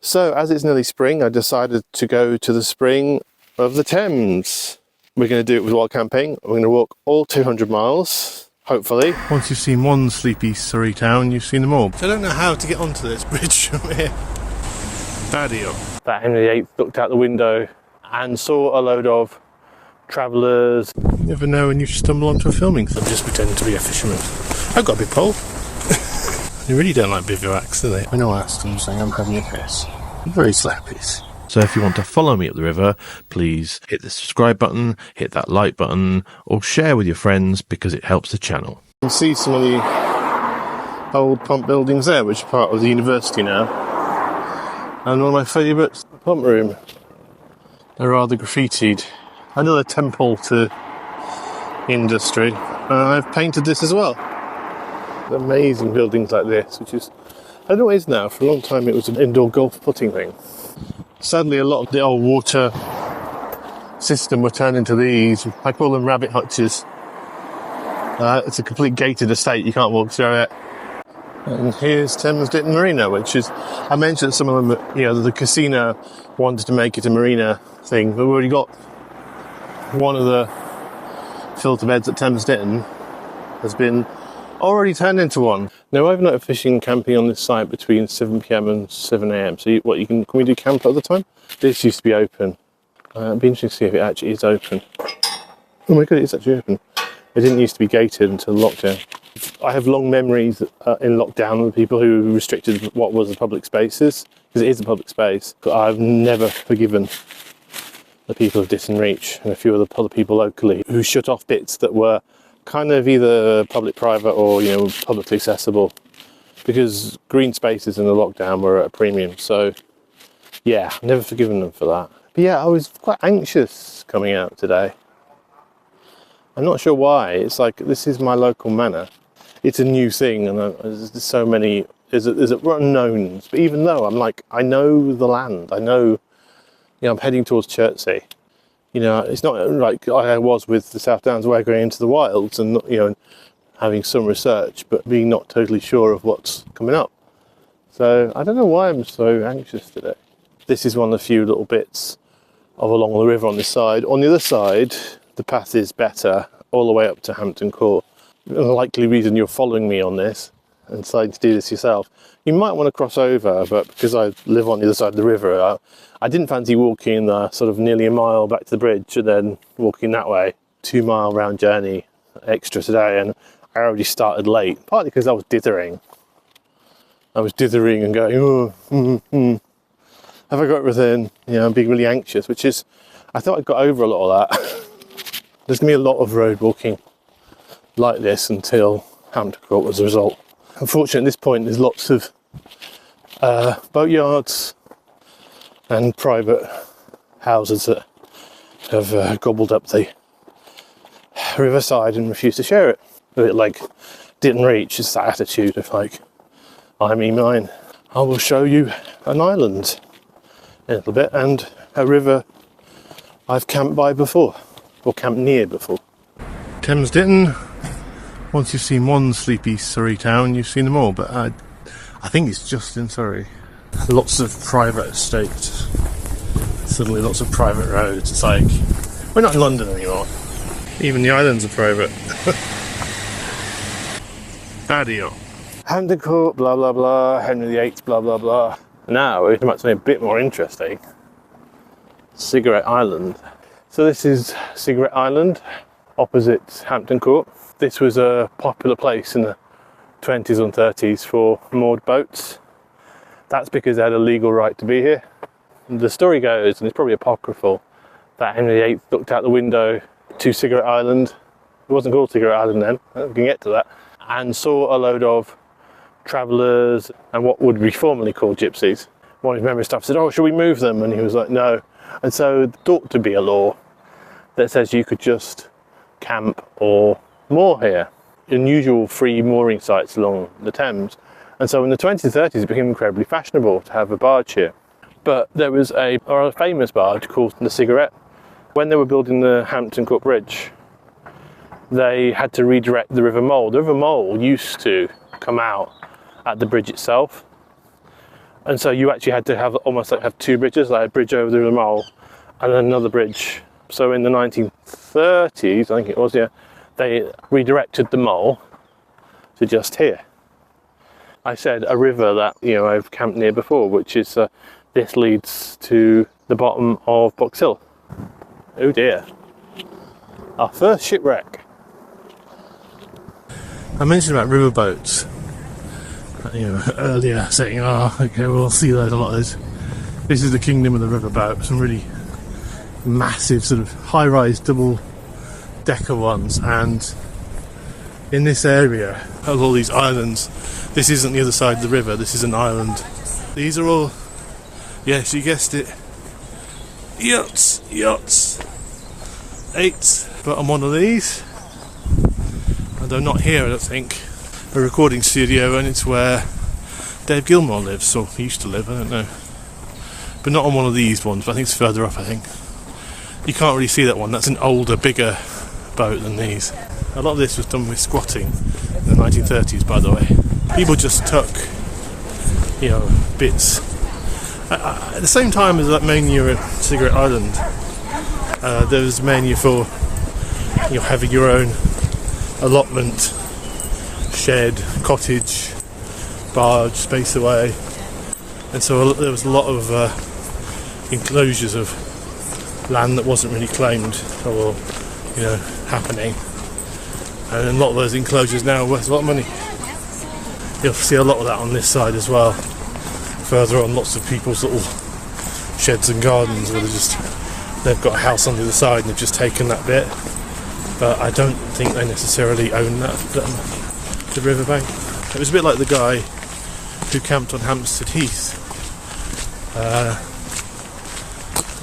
So as it's nearly spring, I decided to go to the spring of the Thames. We're going to do it with wild camping. We're going to walk all 200 miles, hopefully. Once you've seen one sleepy Surrey town, you've seen them all. So I don't know how to get onto this bridge from here. Bad deal. That Henry VIII looked out the window and saw a load of travellers. You never know when you stumble onto a filming. So I'm just pretending to be a fisherman. I've got a big pole. They really don't like bivouacs, do they? When I asked them, saying I'm having a piss. Very slappies. So if you want to follow me up the river, please hit the subscribe button, hit that like button, or share with your friends because it helps the channel. You can see some of the old pump buildings there, which are part of the university now. And one of my favourites, the pump room. They're rather graffitied. Another temple to industry. I've painted this as well. Amazing buildings like this, which is, I don't know what it is now, for a long time it was an indoor golf putting thing. Sadly, a lot of the old water system were turned into these. I call them rabbit hutches. It's a complete gated estate, you can't walk through it. And here's Thames Ditton Marina, which is, I mentioned some of them, you know, the casino wanted to make it a marina thing, but we've already got one of the filter beds at Thames Ditton has been already turned into one. Now, I've not fishing and camping on this site between 7 p.m. and 7 a.m. So can we do camp at the time? This used to be open. It'd be interesting to see if it actually is open. Oh my god, it's actually open. It didn't used to be gated until lockdown. I have long memories in lockdown of the people who restricted what was the public spaces, because it is a public space. But I've never forgiven the people of Ditton Reach and a few other people locally who shut off bits that were kind of either public-private or, you know, publicly accessible, because green spaces in the lockdown were at a premium. So yeah, never forgiven them for that. But yeah, I was quite anxious coming out today. I'm not sure why. It's like, this is my local manor. It's a new thing, and there's so many, there's unknowns. But even though I'm like, I know the land, I know, you know, I'm heading towards Chertsey. You know, it's not like I was with the South Downs where going into the wilds and, you know, having some research, but being not totally sure of what's coming up. So I don't know why I'm so anxious today. This is one of the few little bits of along the river on this side. On the other side, the path is better all the way up to Hampton Court. The likely reason you're following me on this and deciding to do this yourself, you might want to cross over, but because I live on the other side of the river, I didn't fancy walking the sort of nearly a mile back to the bridge and then walking that way. 2 mile round journey extra today, and I already started late, partly because I was dithering. I was dithering and going, have I got everything? You know, I'm being really anxious, which is, I thought I got over a lot of that. There's going to be a lot of road walking like this until Hampton Court as a result. Unfortunately, at this point, there's lots of boatyards and private houses that have gobbled up the riverside and refuse to share it. A bit like Ditton Reach, is that attitude of like, I me mine. I will show you an island in a little bit and a river I've camped by before, or camped near before. Thames Ditton. Once you've seen one sleepy Surrey town, you've seen them all, but I think it's just in Surrey. Lots of private estates. Suddenly lots of private roads. It's like, we're not in London anymore. Even the islands are private. Bad deal. Hampton Court, blah blah blah, Henry VIII, blah blah blah. Now we're talking about something a bit more interesting. Cigarette Island. So this is Cigarette Island, opposite Hampton Court. This was a popular place in the 20s and 30s for moored boats. That's because they had a legal right to be here. And the story goes, and it's probably apocryphal, that Henry VIII looked out the window to Cigarette Island. It wasn't called Cigarette Island then, we can get to that. And saw a load of travellers and what would be formerly called gypsies. One of his member staff said, oh, should we move them? And he was like, no. And so there thought to be a law that says you could just camp or moor here. Unusual free mooring sites along the Thames. And so in the 20s and 30s it became incredibly fashionable to have a barge here. But there was a famous barge called the Cigarette. When they were building the Hampton Court Bridge, they had to redirect the River Mole. The River Mole used to come out at the bridge itself, And so you actually had to have almost like have two bridges, like a bridge over the River Mole and then another bridge. So in the 1930s, I think it was, yeah, they redirected the Mole to just here. I said a river that, you know, I've camped near before, which is this leads to the bottom of Box Hill. Oh dear. Our first shipwreck. I mentioned about river boats, you know, earlier, saying, oh, okay, we'll see those a lot of those. This is the kingdom of the river boat. Some really massive sort of high-rise double-decker ones, and in this area of all these islands, this isn't the other side of the river, this is an island. These are all, yes, you guessed it, yachts, eights. But I'm one of these, although not here, I don't think. A recording studio, and it's where Dave Gilmore lives, or he used to live, I don't know. But not on one of these ones, but I think it's further up, I think. You can't really see that one, that's an older, bigger boat than these. A lot of this was done with squatting in the 1930s, by the way. People just took, you know, bits. At the same time as that mania at Cigarette Island, there was mania for, you know, having your own allotment, shed, cottage, barge, space away, and so there was a lot of enclosures of land that wasn't really claimed or, you know, happening, and a lot of those enclosures now are worth a lot of money. You'll see a lot of that on this side as well. Further on, lots of people's little sheds and gardens where they've got a house on the other side and they've just taken that bit. But I don't think they necessarily own the riverbank. It was a bit like the guy who camped on Hampstead Heath.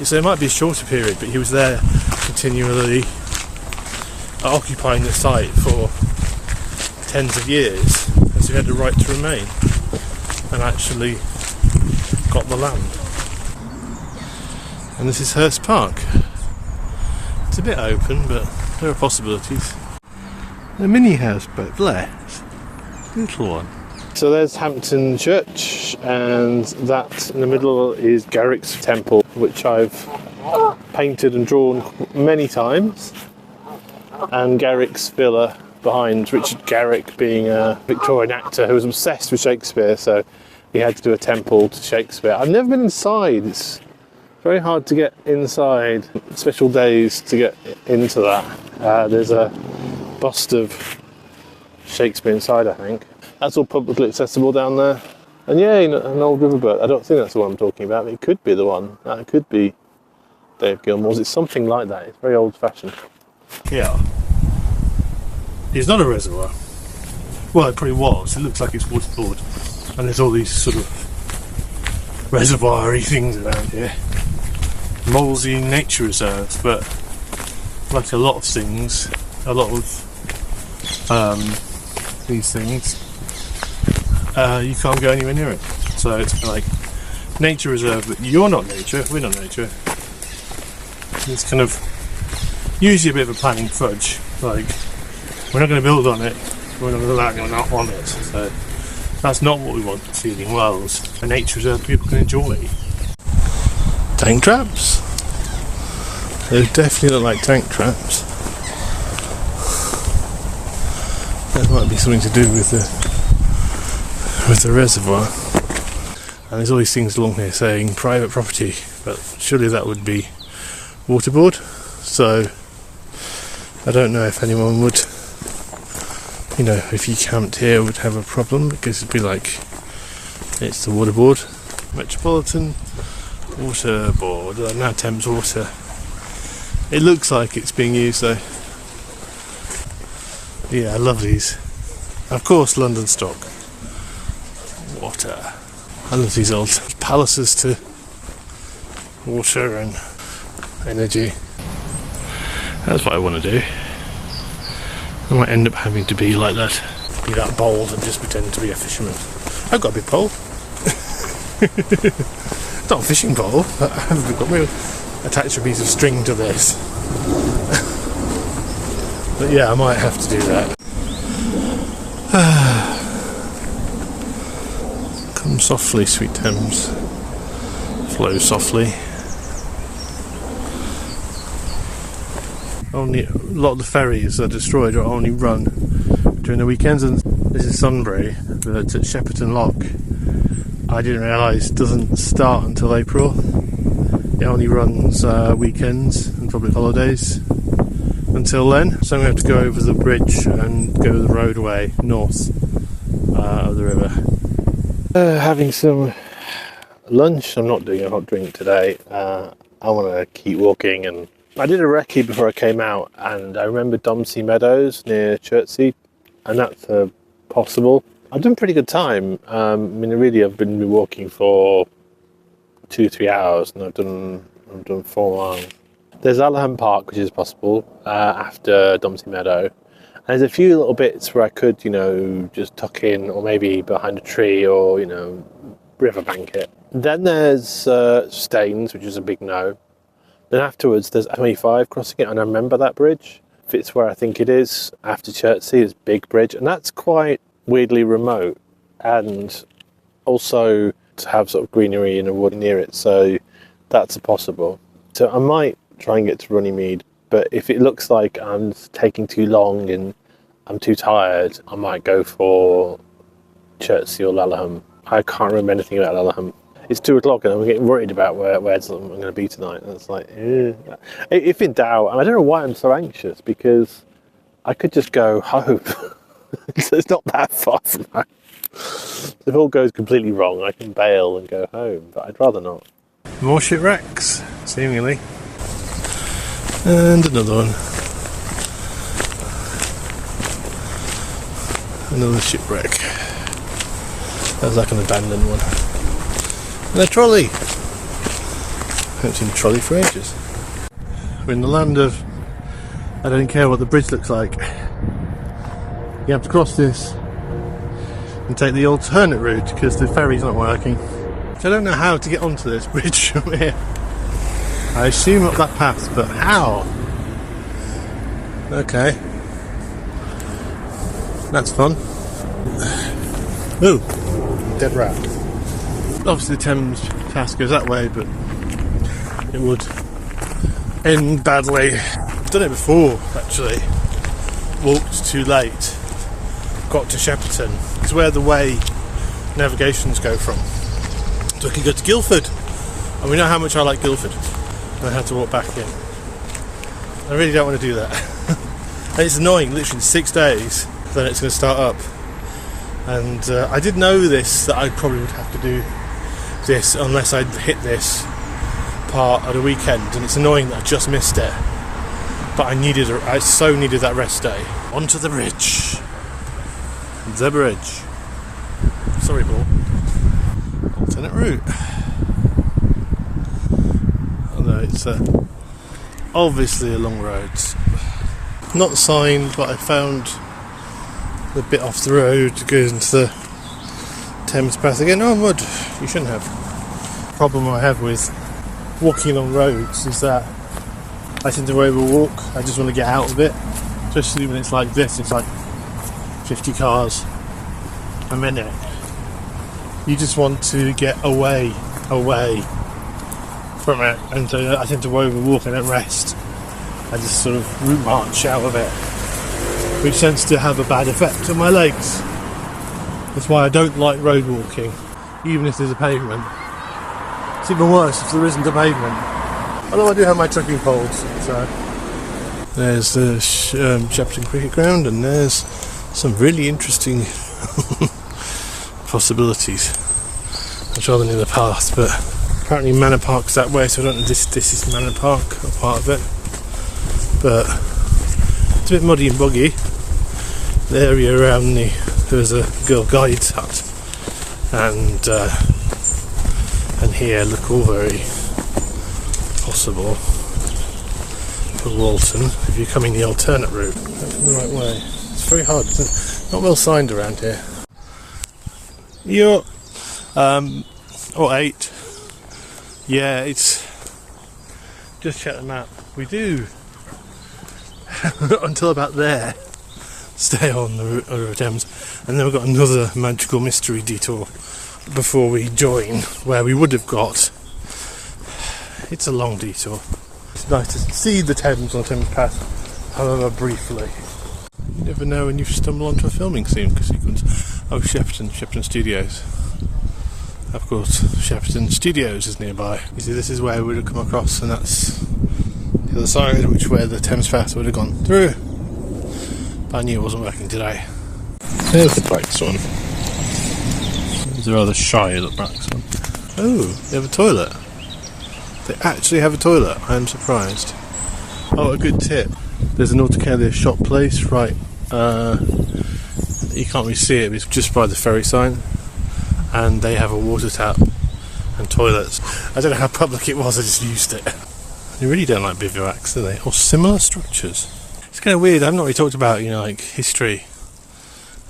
So it might be a shorter period, but he was there continually occupying the site for tens of years, and so he had the right to remain and actually got the land. And this is Hurst Park. It's a bit open, but there are possibilities. A mini houseboat there, little one. So there's Hampton Church, and that in the middle is Garrick's temple, which I've painted and drawn many times, and Garrick's villa behind, Richard Garrick being a Victorian actor who was obsessed with Shakespeare, so he had to do a temple to Shakespeare. I've never been inside. It's very hard to get inside. Special days to get into that. There's a bust of Shakespeare inside, I think. That's all publicly accessible down there. And yeah, an old riverboat. I don't think that's the one I'm talking about, but it could be the one. That could be Dave Gilmore's. It's something like that. It's very old-fashioned. Yeah. It's not a reservoir. Well, it probably was. It looks like it's waterboard. And there's all these sort of reservoir-y things around here. Molesey nature reserves, but like a lot of things, a lot of these things, you can't go anywhere near it. So it's like nature reserve, but you're not nature, we're not nature. It's kind of usually a bit of a planning fudge, like we're not going to build on it, we're not going to allow anyone out on it. So that's not what we want for Sealing Wells. A nature reserve people can enjoy. Tank traps. They definitely look like tank traps. That might be something to do with the reservoir. And there's all these things along here saying private property, but surely that would be waterboard. So I don't know if anyone would, you know, if you camped here would have a problem, because it'd be like it's the waterboard. Metropolitan Water Board, now Thames Water. It looks like it's being used though. Yeah, I love these. Of course, London stock. Water. I love these old palaces to water and energy. That's what I want to do. I might end up having to be like that. Be that bold and just pretend to be a fisherman. I've got a big pole. It's not a fishing pole, but I haven't got me attach a piece of string to this. But yeah, I might have to do that. Come Softly, sweet Thames, flow softly. Only a lot of the ferries are destroyed or only run during the weekends, and this is Sunbury, but it's at Shepperton Lock. I didn't realise it doesn't start until April. It only runs weekends and public holidays until then, so I'm going to have to go over the bridge and go the roadway north of the river. Having some lunch. I'm not doing a hot drink today. I want to keep walking, and I did a recce before I came out, and I remember Domsey Meadows near Chertsey, and that's possible. I've done a pretty good time. I mean, really, I've been walking for 2-3 hours, and I've done 4 miles. There's Alham Park, which is possible after Domsey Meadow. And there's a few little bits where I could, just tuck in, or maybe behind a tree, or riverbank it. Then there's Staines, which is a big no. Then afterwards, there's 25 crossing it, and I remember that bridge. If it's where I think it is, after Chertsey, it's Big Bridge, and that's quite weirdly remote, and also to have sort of greenery and a wood near it, so that's a possible. So I might try and get to Runnymede, but if it looks like I'm taking too long and I'm too tired, I might go for Chertsey or Laleham. I can't remember anything about Laleham. It's 2 o'clock and I'm getting worried about where I'm going to be tonight. And it's like, if in doubt, and I don't know why I'm so anxious, because I could just go home. It's not that far from home. If all goes completely wrong, I can bail and go home, but I'd rather not. More shipwrecks, seemingly. And another one. Another shipwreck. That was like an abandoned one. And a trolley. I haven't seen a trolley for ages. We're in the land of I don't care what the bridge looks like. You have to cross this and take the alternate route because the ferry's not working. So I don't know how to get onto this bridge from here. I assume up that path, but how? Okay. That's fun. Ooh, dead rat. Obviously the Thames task goes that way, but it would end badly. I've done it before, actually. Walked too late. Got to Shepperton. It's where the way navigations go from. So I can go to Guildford. And we know how much I like Guildford. And I had to walk back in. I really don't want to do that. And it's annoying, literally 6 days, then it's going to start up. And I did know this, that I probably would have to do this unless I'd hit this part at a weekend, and it's annoying that I just missed it. But I so needed that rest day. Onto the bridge. The bridge. Sorry, Paul. Alternate route. Although it's obviously a long road. Not signed, but I found the bit off the road to go into the Thames path again. Oh, mud. You shouldn't have. The problem I have with walking on roads is that I tend to overwalk. I just want to get out of it. Especially when it's like this. It's like 50 cars a minute. You just want to get away from it, and so I tend to overwalk and then rest. I just sort of route march out of it, which tends to have a bad effect on my legs. That's why I don't like road walking, even if there's a pavement. It's even worse if there isn't a pavement. Although I do have my trekking poles. So there's the Shepperton Cricket Ground, and there's some really interesting possibilities. I'd rather near the path, but apparently Manor Park's that way, so I don't know if this is Manor Park or part of it. But it's a bit muddy and boggy. The area around there's a Girl Guides hut, and here look all very possible for Walton if you're coming the alternate route. That's the right way. It's very hard. It's not well signed around here. Or 8. Yeah, it's just check the map. We do until about there stay on the River Thames, and then we've got another magical mystery detour before we join where we would have got. It's a long detour. It's nice to see the Thames on Thames Path, however briefly. You never know when you stumble onto a filming sequence. Oh, Shepperton Studios. Of course, Shepperton Studios is nearby. You see, this is where we would have come across, and that's the other side, where the Thames Path would have gone through. But I knew it wasn't working today. There's the black swan. There's a rather shy look black swan. Oh, they have a toilet. They actually have a toilet. I am surprised. Oh, a good tip. There's an Autocalia shop place, right? You can't really see it, but it's just by the ferry sign. And they have a water tap and toilets. I don't know how public it was, I just used it. They really don't like bivouacs, do they? Or similar structures. It's kind of weird. I've not really talked about, like history.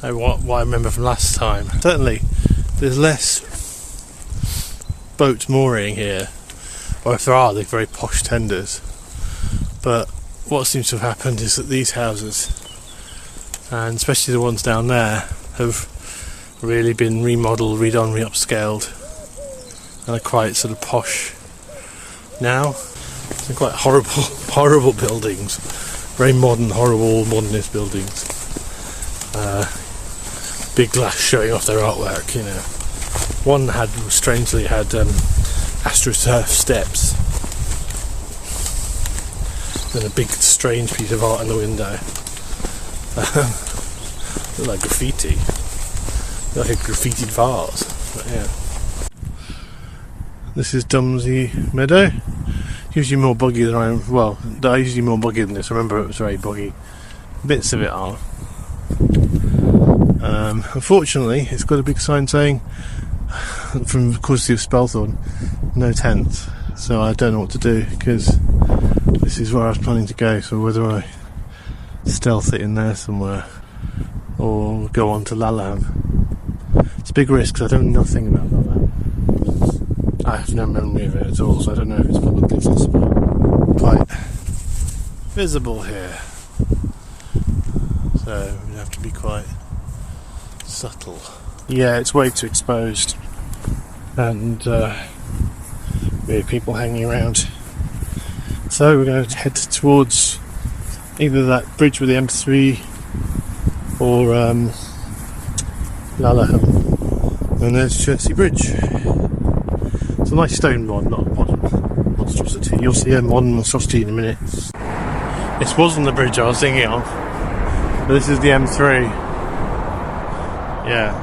What I remember from last time. Certainly, there's less boats mooring here. Or if there are, they're very posh tenders. But what seems to have happened is that these houses, and especially the ones down there, have really been remodelled, redone, re-upscaled, and are quite sort of posh now. They're quite horrible buildings. Very modern, horrible, modernist buildings. Big glass showing off their artwork, One strangely had AstroTurf steps. Then a big strange piece of art in the window. Looked like graffiti. Like a graffitied vase. But yeah. This is Dumsey Meadow. Usually more boggy than they're usually more boggy than this. I remember it was very boggy. Bits of it are. Unfortunately, it's got a big sign saying, from the courtesy of Spelthorne, no tents. So I don't know what to do, because this is where I was planning to go. So whether I stealth it in there somewhere or go on to Laleham. It's a big risk because I don't know nothing about Laleham. I have no memory of it at all, so I don't know if it's publicly accessible. Quite visible here. So we have to be quite subtle. Yeah, it's way too exposed. And we have people hanging around. So we're going to head towards either that bridge with the M3 or Laleham. And there's Chertsey Bridge. It's a nice stone one, not a modern monstrosity. You'll see a modern monstrosity in a minute. This wasn't the bridge I was thinking of, but this is the M3. Yeah.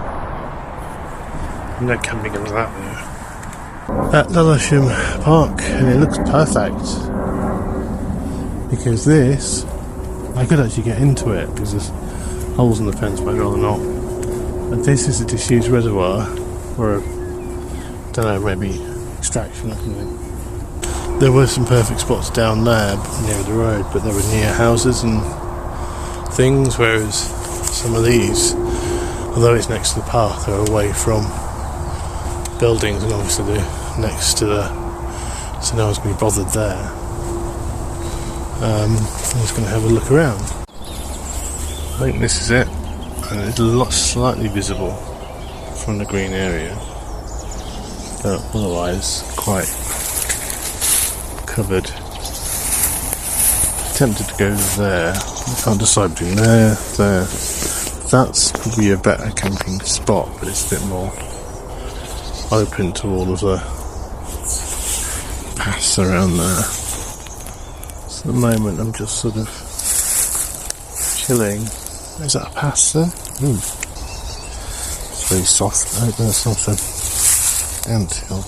No camping under that there. At Laleham Park, and it looks perfect. Because this, I could actually get into it, because there's holes in the fence, but I'd rather not. And this is a disused reservoir, or I don't know, maybe extraction or something. There were some perfect spots down there near the road, but they were near houses and things, whereas some of these, although it's next to the path, are away from buildings, and obviously they're next to so no one's going to be bothered there. I'm just going to have a look around. I think this is it, and it's slightly visible from the green area, but otherwise quite covered. Tempted to go there. I can't decide between there. That's probably a better camping spot, but it's a bit more open to all of the paths around there. So at the moment I'm just sort of chilling. Is that a pass there? It's very soft. No, that's not an anthill.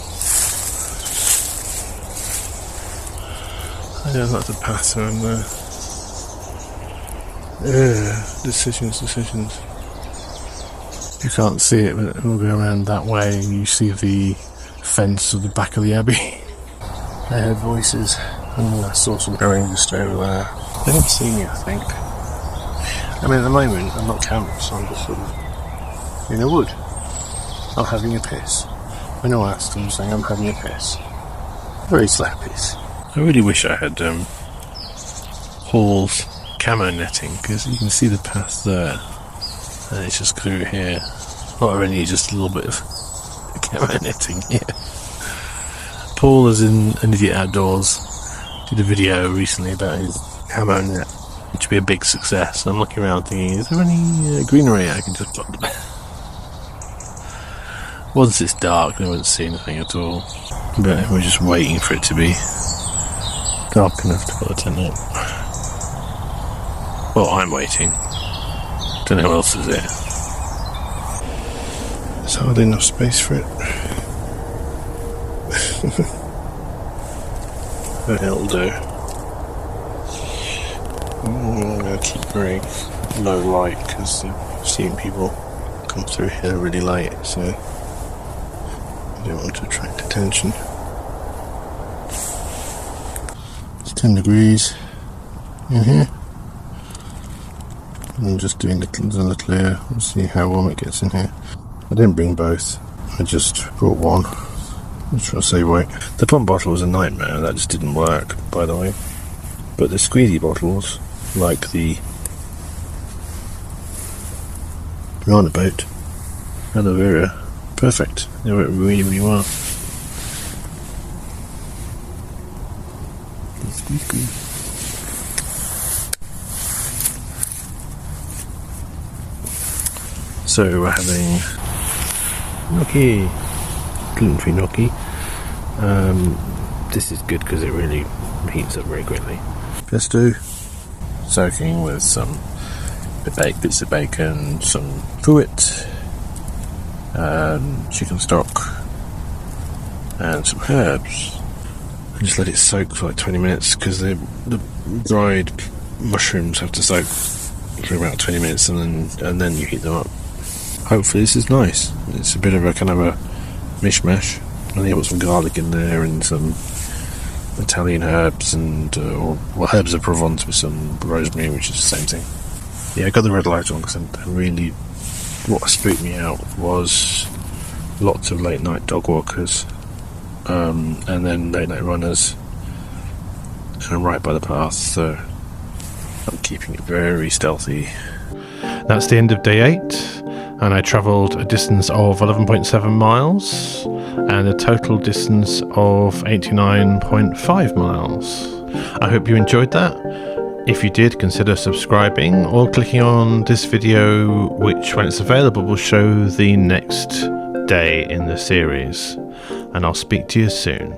I don't know if that's a pass around there. Decisions. You can't see it, but it will go around that way, and you see the fence of the back of the abbey. I heard voices, and I saw some going just over there. They don't see me, I think. I mean, at the moment, I'm not camped, so I'm just sort of in a wood. I'm having a piss. When I asked, I'm saying I'm having a piss. Very slappies. I really wish I had Hall's camo netting, because you can see the path there, and it's just through here. Not really, just a little bit of camo knitting, yeah. Paul is in An Idiot Outdoors. Did a video recently about his camo net, which would be a big success. I'm looking around thinking, is there any greenery I can just put? Once it's dark, I won't see anything at all. But we're just waiting for it to be dark enough to put the tent up. Well, I'm waiting. Don't know who else is there. There's hardly enough space for it. But it'll do. I'm going to keep very low light because I've seen people come through here really late, so I don't want to attract attention. It's 10 degrees in here. I'm just doing the little here. We'll see how warm it gets in here. I didn't bring both. I just brought one. I'm trying to save weight. The pump bottle was a nightmare. That just didn't work, by the way. But the squeezy bottles, like the banana boat, aloe vera, perfect. They work really, really well. Squeeze, squeeze. So we're having gnocchi, gluten-free gnocchi. This is good because it really heats up very quickly. Pesto, soaking with some bits of bacon, some fruit, chicken stock, and some herbs. And just let it soak for like 20 minutes because the dried mushrooms have to soak for about 20 minutes, and then you heat them up. Hopefully this is nice. It's a bit of a kind of a mishmash. I think I put some garlic in there and some Italian herbs and herbs of Provence with some rosemary, which is the same thing. Yeah, I got the red light on because what spooked me out was lots of late night dog walkers and then late night runners right by the path, so I'm keeping it very stealthy. That's the end of day 8. And I travelled a distance of 11.7 miles and a total distance of 89.5 miles. I hope you enjoyed that. If you did, consider subscribing or clicking on this video, which when it's available will show the next day in the series. And I'll speak to you soon.